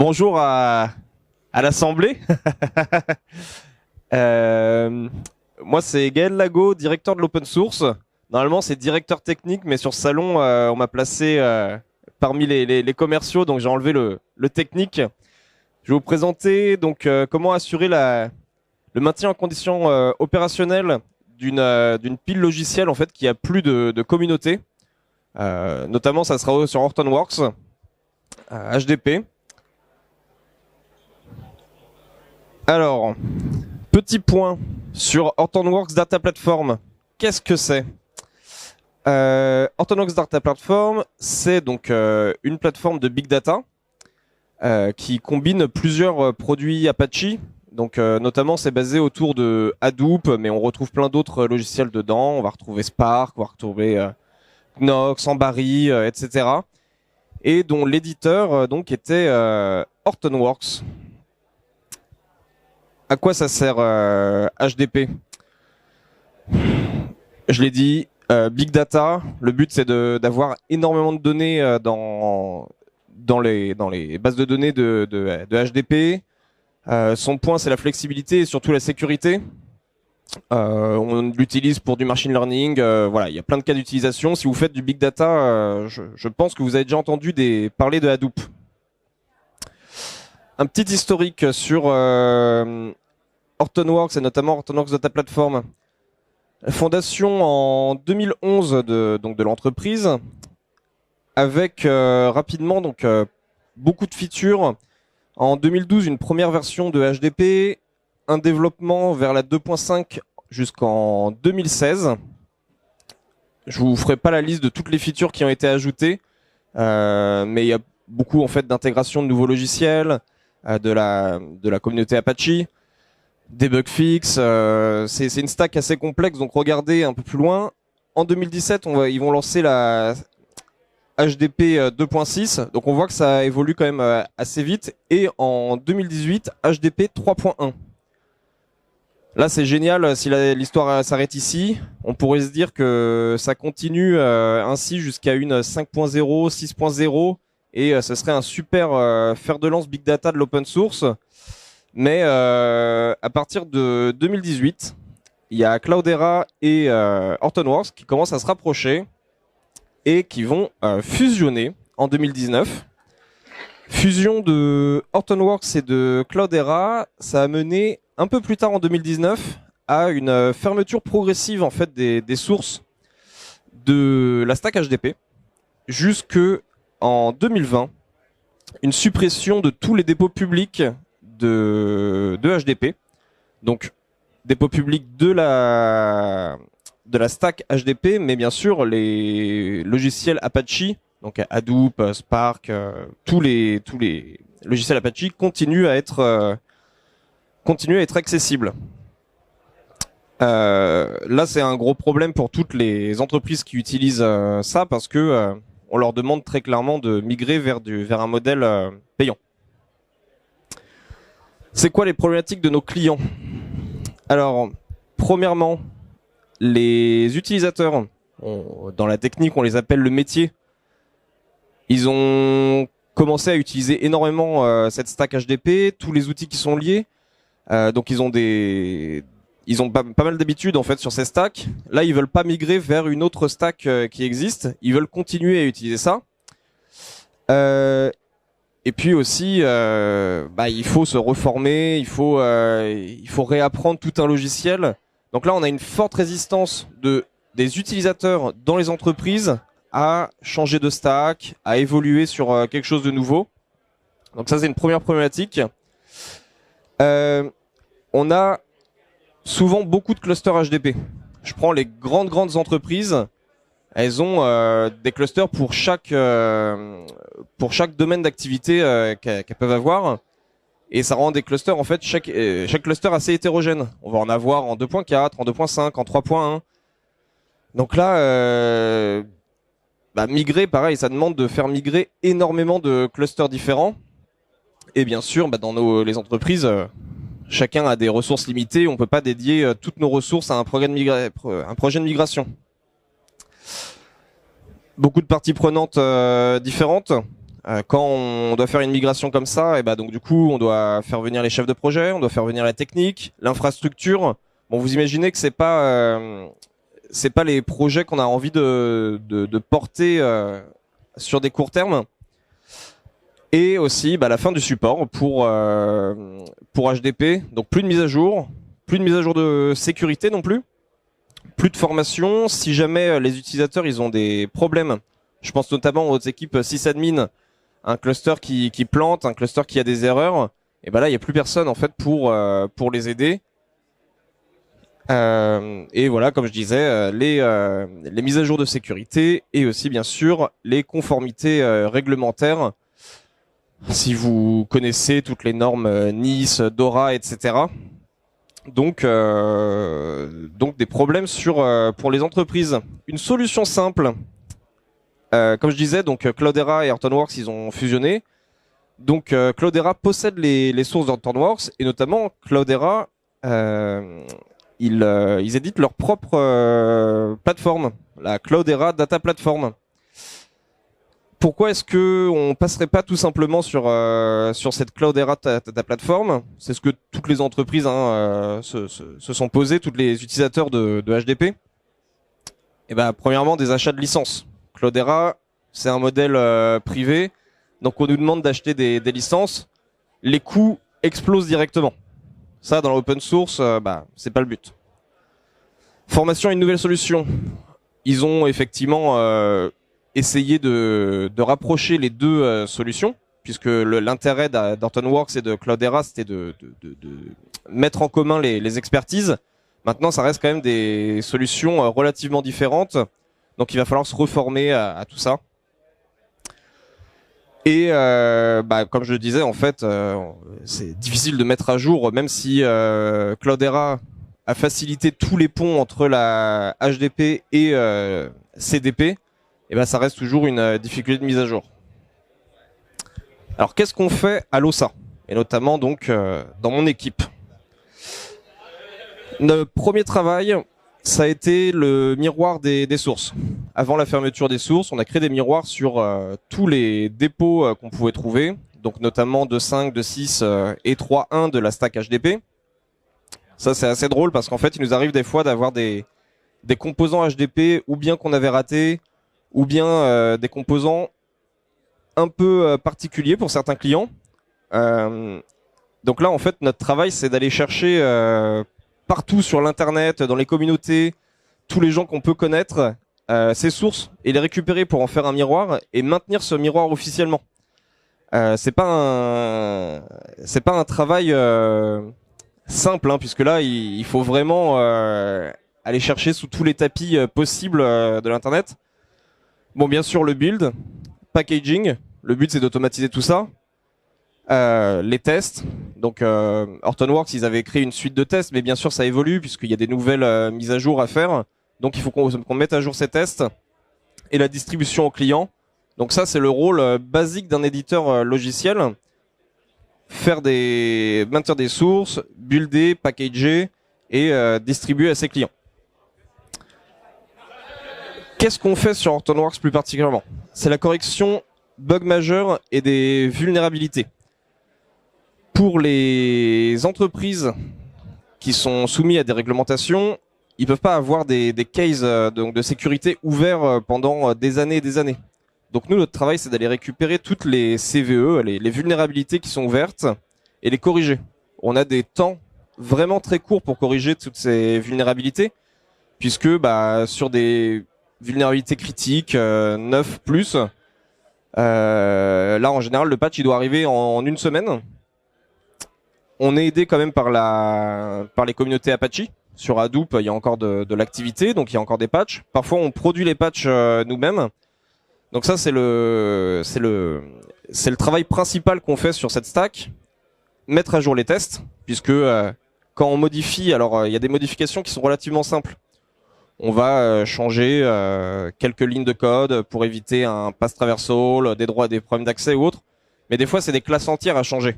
Bonjour à l'Assemblée. Euh, Moi, c'est Gaël Lago, directeur de l'open source. Normalement, c'est directeur technique, mais sur ce salon, on m'a placé parmi les commerciaux, donc j'ai enlevé le technique. Je vais vous présenter donc comment assurer le maintien en condition opérationnelle d'une pile logicielle en fait qui a plus de communauté. Notamment, ça sera sur Hortonworks, HDP. Alors, petit point sur Hortonworks Data Platform. Qu'est-ce que c'est? Hortonworks Data Platform, c'est donc une plateforme de big data qui combine plusieurs produits Apache. Donc, notamment, c'est basé autour de Hadoop, mais on retrouve plein d'autres logiciels dedans. On va retrouver Spark, on va retrouver Knox, Ambari, etc. Et dont l'éditeur donc était Hortonworks. À quoi ça sert HDP? Je l'ai dit, big data. Le but c'est d'avoir énormément de données dans les bases de données de HDP. Son point c'est la flexibilité et surtout la sécurité. On l'utilise pour du machine learning. Voilà, il y a plein de cas d'utilisation. Si vous faites du big data, je pense que vous avez déjà entendu parler de Hadoop. Un petit historique sur Hortonworks et notamment Hortonworks Data Platform. Fondation en 2011 de l'entreprise avec rapidement beaucoup de features. En 2012, une première version de HDP, un développement vers la 2.5 jusqu'en 2016. Je vous ferai pas la liste de toutes les features qui ont été ajoutées, mais il y a beaucoup en fait d'intégration de nouveaux logiciels, de la communauté Apache, des bug fixes. C'est une stack assez complexe, donc regardez un peu plus loin. En 2017, ils vont lancer la HDP 2.6, donc on voit que ça évolue quand même assez vite. Et en 2018, HDP 3.1. Là, c'est génial. Si l'histoire s'arrête ici, on pourrait se dire que ça continue ainsi jusqu'à une 5.0, 6.0, et ce serait un super fer de lance big data de l'open source. Mais à partir de 2018, il y a Cloudera et Hortonworks qui commencent à se rapprocher et qui vont fusionner en 2019. Fusion de Hortonworks et de Cloudera, ça a mené un peu plus tard en 2019 à une fermeture progressive en fait des sources de la stack HDP jusque en 2020, une suppression de tous les dépôts publics de HDP, donc dépôts publics de la stack HDP, mais bien sûr les logiciels Apache, donc Hadoop, Spark, tous les logiciels Apache continuent à être accessibles. Là, c'est un gros problème pour toutes les entreprises qui utilisent ça parce que on leur demande très clairement de migrer vers un modèle payant. C'est quoi les problématiques de nos clients? Alors, premièrement, les utilisateurs, dans la technique, on les appelle le métier. Ils ont commencé à utiliser énormément cette stack HDP, tous les outils qui sont liés. Donc ils ont pas mal d'habitude en fait sur ces stacks. Là, ils veulent pas migrer vers une autre stack qui existe. Ils veulent continuer à utiliser ça. Et puis aussi, il faut se reformer, il faut réapprendre tout un logiciel. Donc là, on a une forte résistance des utilisateurs dans les entreprises à changer de stack, à évoluer sur quelque chose de nouveau. Donc ça, c'est une première problématique. On a souvent beaucoup de clusters HDP. Je prends les grandes entreprises. Elles ont des clusters pour chaque domaine d'activité qu'elles peuvent avoir, et ça rend des clusters en fait chaque cluster assez hétérogène. On va en avoir en 2.4, en 2.5, en 3.1. Donc là, migrer, pareil, ça demande de faire migrer énormément de clusters différents. Et bien sûr, dans les entreprises, chacun a des ressources limitées. On peut pas dédier toutes nos ressources à un projet de migration. Beaucoup de parties prenantes différentes. Quand on doit faire une migration comme ça, et bah donc du coup, on doit faire venir les chefs de projet, on doit faire venir la technique, l'infrastructure. Bon, vous imaginez que c'est pas les projets qu'on a envie de porter sur des courts termes. Et aussi la fin du support pour HDP. Donc plus de mise à jour, plus de mise à jour de sécurité non plus, plus de formation. Si jamais les utilisateurs ils ont des problèmes, je pense notamment aux équipes sysadmin, un cluster qui plante, un cluster qui a des erreurs, et là il y a plus personne en fait pour les aider. Et voilà, comme je disais, les mises à jour de sécurité et aussi bien sûr les conformités réglementaires. Si vous connaissez toutes les normes NIS, DORA, etc. Donc des problèmes pour les entreprises. Une solution simple. Comme je disais, donc Cloudera et Hortonworks, ils ont fusionné. Donc Cloudera possède les sources d'Hortonworks et notamment Cloudera, ils éditent leur propre plateforme, la Cloudera Data Platform. Pourquoi est-ce que on passerait pas tout simplement sur cette Cloudera Data Platform? C'est ce que toutes les entreprises se sont posées, tous les utilisateurs de HDP. Et premièrement, des achats de licences. Cloudera, c'est un modèle privé, donc on nous demande d'acheter des licences. Les coûts explosent directement. Ça, dans l'open source, c'est pas le but. Formation à une nouvelle solution. Ils ont effectivement essayer de rapprocher les deux solutions, puisque l'intérêt d'Hortonworks et de Cloudera, c'était de mettre en commun les expertises. Maintenant, ça reste quand même des solutions relativement différentes, donc il va falloir se reformer à tout ça. Et comme je le disais, en fait, c'est difficile de mettre à jour, même si Cloudera a facilité tous les ponts entre la HDP et CDP. Et ça reste toujours une difficulté de mise à jour. Alors qu'est-ce qu'on fait à l'OSA? Et notamment donc dans mon équipe. Le premier travail, ça a été le miroir des sources. Avant la fermeture des sources, on a créé des miroirs sur tous les dépôts qu'on pouvait trouver, donc notamment 2.5, 2.6 et 3.1 de la stack HDP. Ça c'est assez drôle parce qu'en fait il nous arrive des fois d'avoir des composants HDP ou bien qu'on avait ratés, ou bien des composants un peu particuliers pour certains clients. Donc là, en fait, notre travail, c'est d'aller chercher partout sur l'internet, dans les communautés, tous les gens qu'on peut connaître, ces sources, et les récupérer pour en faire un miroir et maintenir ce miroir officiellement. C'est pas un travail simple, puisque là, il faut vraiment aller chercher sous tous les tapis possibles de l'internet. Bon, bien sûr, le build, packaging, le but c'est d'automatiser tout ça. Les tests, donc Hortonworks, ils avaient créé une suite de tests, mais bien sûr ça évolue puisqu'il y a des nouvelles mises à jour à faire. Donc il faut qu'on mette à jour ces tests. Et la distribution aux clients. Donc ça c'est le rôle basique d'un éditeur logiciel. Maintenir des sources, builder, packager et distribuer à ses clients. Qu'est-ce qu'on fait sur Hortonworks plus particulièrement? C'est la correction bugs majeurs et des vulnérabilités. Pour les entreprises qui sont soumises à des réglementations, ils peuvent pas avoir des cases donc de sécurité ouverts pendant des années et des années. Donc nous, notre travail, c'est d'aller récupérer toutes les CVE, les vulnérabilités qui sont ouvertes, et les corriger. On a des temps vraiment très courts pour corriger toutes ces vulnérabilités, puisque sur des vulnérabilités critiques, 9+, là en général le patch il doit arriver en une semaine. On est aidé quand même par les communautés Apache. Sur Hadoop, il y a encore de l'activité, donc il y a encore des patchs. Parfois on produit les patchs nous-mêmes. Donc ça c'est le travail principal qu'on fait sur cette stack. Mettre à jour les tests, puisque quand on modifie, alors il y a des modifications qui sont relativement simples. On va changer quelques lignes de code pour éviter un pass traversal, des problèmes d'accès ou autres. Mais des fois, c'est des classes entières à changer.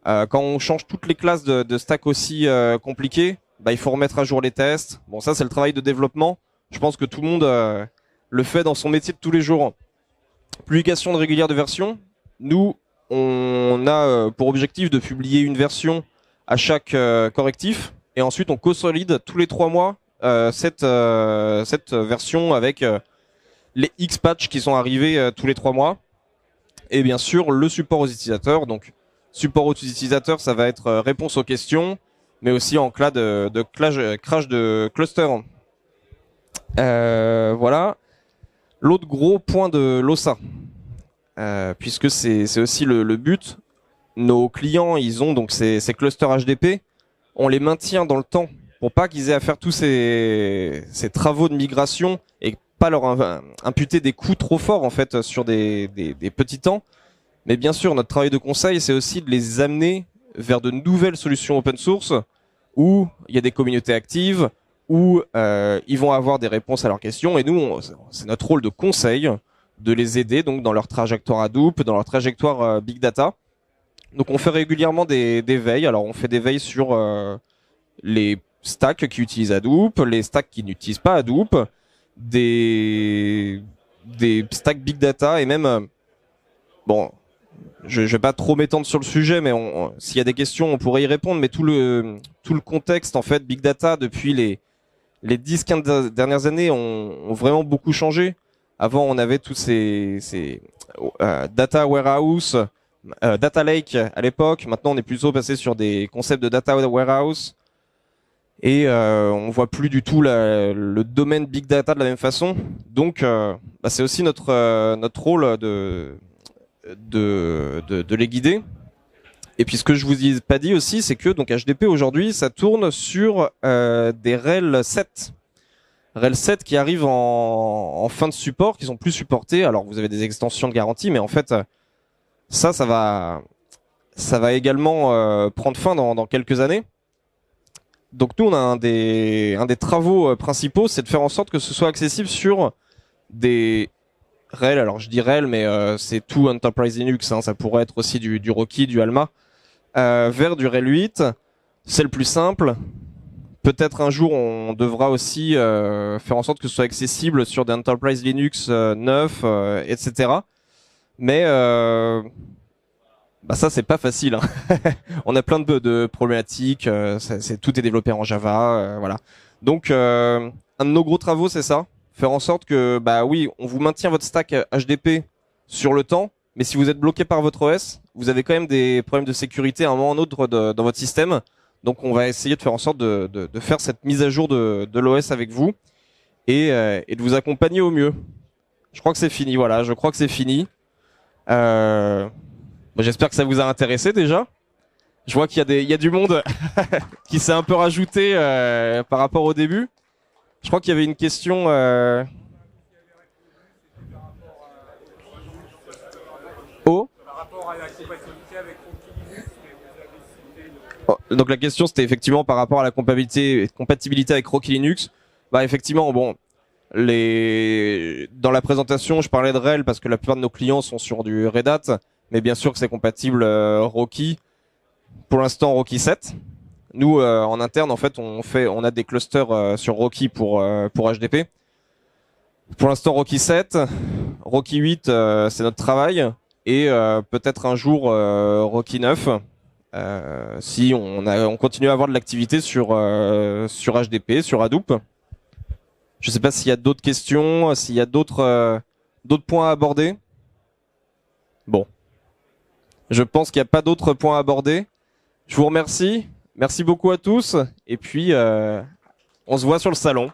Quand on change toutes les classes de stack aussi compliquées, il faut remettre à jour les tests. Bon, ça, c'est le travail de développement. Je pense que tout le monde le fait dans son métier de tous les jours. Publication de régulière de version. Nous, on a pour objectif de publier une version à chaque correctif, et ensuite on consolide tous les 3 mois cette version avec les X patchs qui sont arrivés tous les 3 mois. Et bien sûr, le support aux utilisateurs. Donc, support aux utilisateurs, ça va être réponse aux questions, mais aussi en cas de crash de cluster. Voilà. L'autre gros point de l'OSA, puisque c'est aussi le but. Nos clients, ils ont donc ces clusters HDP. On les maintient dans le temps pour pas qu'ils aient à faire tous ces travaux de migration et pas leur imputer des coûts trop forts en fait sur des petits temps. Mais bien sûr, notre travail de conseil, c'est aussi de les amener vers de nouvelles solutions open source où il y a des communautés actives, où ils vont avoir des réponses à leurs questions. Et nous, c'est notre rôle de conseil de les aider donc dans leur trajectoire Hadoop, dans leur trajectoire Big Data. Donc on fait régulièrement des veilles. Alors on fait des veilles sur les stacks qui utilisent Hadoop, les stacks qui n'utilisent pas Hadoop, des stacks Big Data et même bon, je vais pas trop m'étendre sur le sujet, mais s'il y a des questions, on pourrait y répondre. Mais tout le contexte en fait Big Data depuis les 10-15 dernières années ont vraiment beaucoup changé. Avant, on avait tous ces data warehouse, data lake à l'époque. Maintenant, on est plutôt passé sur des concepts de data warehouse. Et on voit plus du tout le domaine big data de la même façon. Donc, c'est aussi notre rôle de les guider. Et puis ce que je vous ai pas dit aussi, c'est que donc HDP aujourd'hui, ça tourne sur des RHEL 7. RHEL 7 qui arrivent en fin de support, qui sont plus supportés. Alors vous avez des extensions de garantie, mais en fait, ça va également prendre fin dans quelques années. Donc nous, on a un des travaux principaux, c'est de faire en sorte que ce soit accessible sur des RHEL. Alors je dis RHEL, mais c'est tout Enterprise Linux. Hein, ça pourrait être aussi du Rocky, du Alma, vers du RHEL 8. C'est le plus simple. Peut-être un jour, on devra aussi faire en sorte que ce soit accessible sur des Enterprise Linux 9, etc. Mais ça, c'est pas facile. Hein. On a plein de problématiques. Tout est développé en Java, voilà. Donc, un de nos gros travaux, c'est ça. Faire en sorte que, oui, on vous maintient votre stack HDP sur le temps, mais si vous êtes bloqué par votre OS, vous avez quand même des problèmes de sécurité à un moment ou un autre dans votre système. Donc, on va essayer de faire en sorte de faire cette mise à jour de l'OS avec vous et de vous accompagner au mieux. Je crois que c'est fini, voilà. Je crois que c'est fini. J'espère que ça vous a intéressé déjà. Je vois qu'il y a du monde qui s'est un peu rajouté par rapport au début. Je crois qu'il y avait une question. Par rapport à la compatibilité avec Rocky Linux. Donc la question c'était effectivement par rapport à la compatibilité avec Rocky Linux. Effectivement, bon, dans la présentation, je parlais de RHEL parce que la plupart de nos clients sont sur du Red Hat, mais bien sûr que c'est compatible Rocky. Pour l'instant, Rocky 7. Nous, en interne, en fait, on a des clusters sur Rocky pour HDP. Pour l'instant, Rocky 7, Rocky 8, c'est notre travail, et peut-être un jour Rocky 9, si on continue à avoir de l'activité sur HDP, sur Hadoop. Je ne sais pas s'il y a d'autres questions, s'il y a d'autres points à aborder. Bon, je pense qu'il n'y a pas d'autres points à aborder. Je vous remercie. Merci beaucoup à tous. Et puis, on se voit sur le salon.